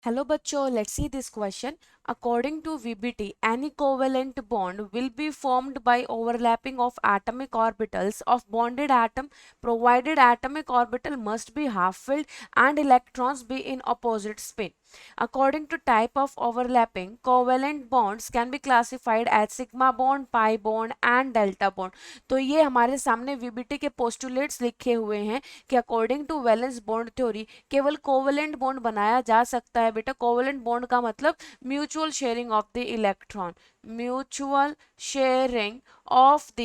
Hello बच्चों, let's see this question. According to VBT, any covalent bond will be formed by overlapping of atomic orbitals of bonded atom, provided atomic orbital must be half-filled and electrons be in opposite spin. According to type of overlapping, covalent bonds can be classified as sigma bond, pi bond and delta bond. तो ये हमारे सामने VBT के postulates लिखे हुए हैं कि according to valence bond theory केवल कोवलेंट बॉन्ड बनाया जा सकता है। बेटा कोवलेंट बॉन्ड का मतलब mutual sharing of the electron, mutual sharing of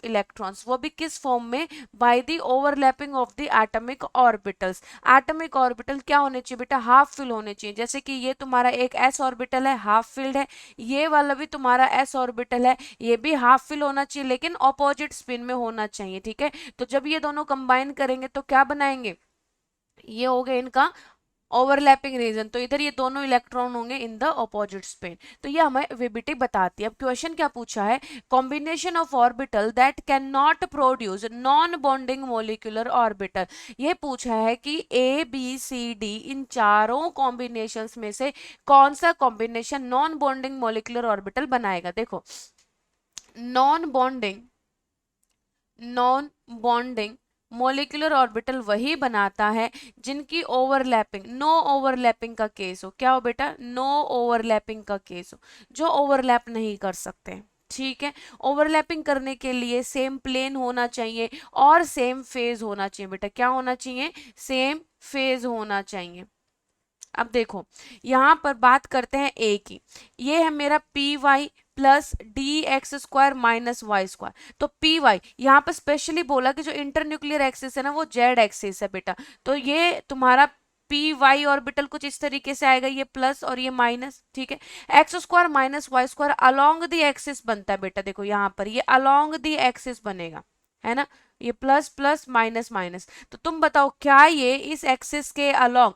electrons वो भी किस फॉर्म में? By the overlapping of the atomic orbitals. Atomic orbital क्या होने चाहिए बेटा? हाफ फिल होने चाहिए। जैसे कि ये तुम्हारा एक एस ऑर्बिटल है, हाफ फिल्ड है, ये वाला भी तुम्हारा एस ऑर्बिटल है, ये भी हाफ फिल होना चाहिए लेकिन ऑपोजिट स्पिन में होना चाहिए। ठीक है, तो जब ये दोनों कंबाइन करेंगे तो क्या बनाएंगे? ये हो गया इनका ओवरलैपिंग रीजन, तो इधर ये दोनों इलेक्ट्रॉन होंगे इन द ऑपोजिट स्पिन। तो ये हमें वीबीटी बताती है। अब क्वेश्चन क्या पूछा है? Combination of orbital that can not produce non bonding molecular orbital. ये पूछा है कि ए बी सी डी इन चारों कॉम्बिनेशंस में से कौन सा combination non bonding molecular orbital बनाएगा। देखो नॉन बॉन्डिंग मोलिकुलर ऑर्बिटल वही बनाता है जिनकी ओवरलैपिंग, नो ओवरलैपिंग का केस हो। क्या हो बेटा? नो ओवरलैपिंग का केस हो, जो ओवरलैप नहीं कर सकते। ठीक है, ओवरलैपिंग करने के लिए सेम प्लेन होना चाहिए और सेम फेज होना चाहिए। बेटा क्या होना चाहिए? सेम फेज होना चाहिए। अब देखो यहां पर बात करते हैं ए की। ये है मेरा P Y plus D X square minus Y square. तो पी वाई यहाँ पर स्पेशली बोला कि जो इंटरन्यूक्लियर एक्सिस है ना वो जेड एक्सिस है बेटा। तो ये तुम्हारा पी वाई ऑर्बिटल कुछ इस तरीके से आएगा, ये प्लस और ये माइनस। ठीक है, X square minus Y square along the axis बनता है बेटा। देखो यहाँ पर ये अलोंग द एक्सिस बनेगा, है ना, ये प्लस प्लस माइनस माइनस। तो तुम बताओ क्या ये इस एक्सिस के अलोंग,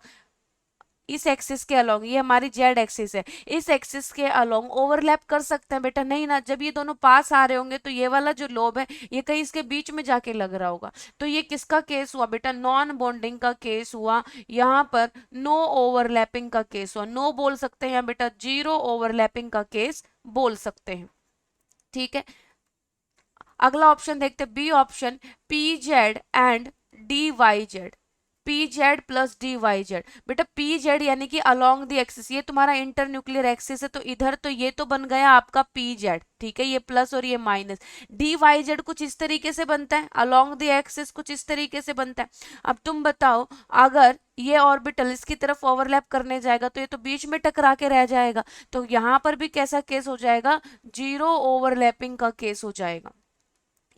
इस एक्सिस के अलोंग, ये हमारी जेड एक्सिस है, इस एक्सिस के अलोंग ओवरलैप कर सकते हैं बेटा? नहीं ना। जब ये दोनों पास आ रहे होंगे तो ये वाला जो लोब है ये कहीं इसके बीच में जाके लग रहा होगा। तो ये किसका केस हुआ बेटा? नॉन बॉन्डिंग का केस हुआ। यहाँ पर नो ओवरलैपिंग का केस हुआ। नो बोल सकते हैं यहाँ बेटा, जीरो ओवरलैपिंग का केस बोल सकते हैं। ठीक है, अगला ऑप्शन देखते हैं, B option, P Z and D Y Z. P Z plus D Y Z. बेटा पी जेड यानी कि अलोंग द एक्सिस, ये तुम्हारा इंटर न्यूक्लियर एक्सिस है, तो इधर तो ये तो बन गया आपका पी जेड। ठीक है, ये प्लस और ये माइनस। डी वाई जेड कुछ इस तरीके से बनता है, अलोंग द एक्सिस कुछ इस तरीके से बनता है। अब तुम बताओ अगर ये ऑर्बिटल इसकी तरफ ओवरलैप करने जाएगा तो ये तो बीच में टकरा के रह जाएगा। तो यहां पर भी कैसा केस हो जाएगा? जीरो ओवरलैपिंग का केस हो जाएगा,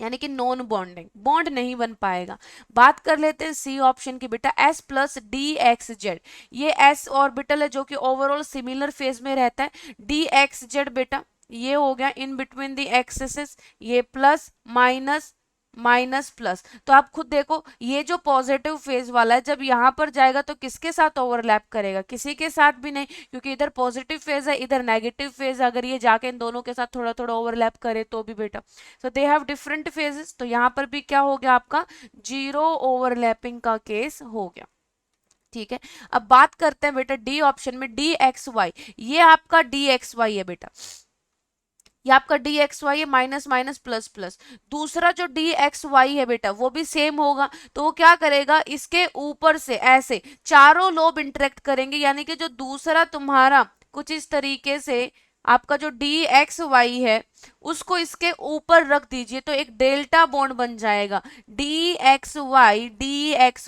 यानी कि नॉन बॉन्डिंग, बॉन्ड नहीं बन पाएगा। बात कर लेते हैं सी ऑप्शन की बेटा, S plus D x Z. ये एस ऑर्बिटल है जो कि ओवरऑल सिमिलर फेज में रहता है। डी एक्स जेड बेटा ये हो गया इन बिटवीन द एक्सिस, ये प्लस माइनस माइनस प्लस। तो आप खुद देखो ये जो पॉजिटिव फेज वाला है जब यहाँ पर जाएगा तो किसके साथ ओवरलैप करेगा? किसी के साथ भी नहीं, क्योंकि इधर पॉजिटिव फेज है इधर नेगेटिव फेज। अगर ये जाके इन दोनों के साथ थोड़ा थोड़ा ओवरलैप करे तो भी बेटा, सो दे हैव डिफरेंट फेजेस। तो यहाँ पर भी क्या हो गया आपका? जीरो ओवरलैपिंग का केस हो गया। ठीक है, अब बात करते हैं बेटा डी ऑप्शन में, डी एक्स वाई। ये आपका डी एक्स वाई है बेटा, ये आपका डी एक्स वाई है, माइनस माइनस प्लस प्लस। दूसरा जो डी एक्स वाई है बेटा वो भी सेम होगा। तो वो क्या करेगा? इसके ऊपर से ऐसे चारों लोब इंटरेक्ट करेंगे, यानी कि जो दूसरा तुम्हारा कुछ इस तरीके से आपका जो डी एक्स वाई है उसको इसके ऊपर रख दीजिए तो एक डेल्टा बॉन्ड बन जाएगा। डी एक्स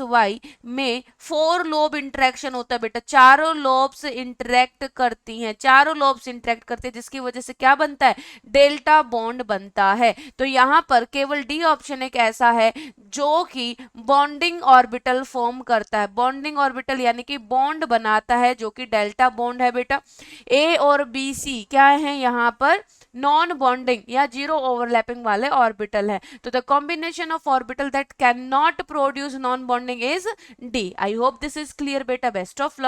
वाई में फोर लोब इंटरेक्शन होता है बेटा, चारों लोब्स इंटरेक्ट करती हैं, चारों लोब्स इंटरेक्ट करते हैं, जिसकी वजह से क्या बनता है? डेल्टा बॉन्ड बनता है। तो यहां पर केवल डी ऑप्शन एक ऐसा है जो कि बॉन्डिंग ऑर्बिटल फॉर्म करता है, बॉन्डिंग ऑर्बिटल यानी कि बॉन्ड बनाता है जो कि डेल्टा बॉन्ड है बेटा। ए और बी सी क्या है यहाँ पर? नॉन बॉन्डिंग या जीरो ओवरलैपिंग वाले ऑर्बिटल है। तो the combination of orbital that can not produce non bonding is D. I hope this is clear बेटा, बेस्ट ऑफ लक।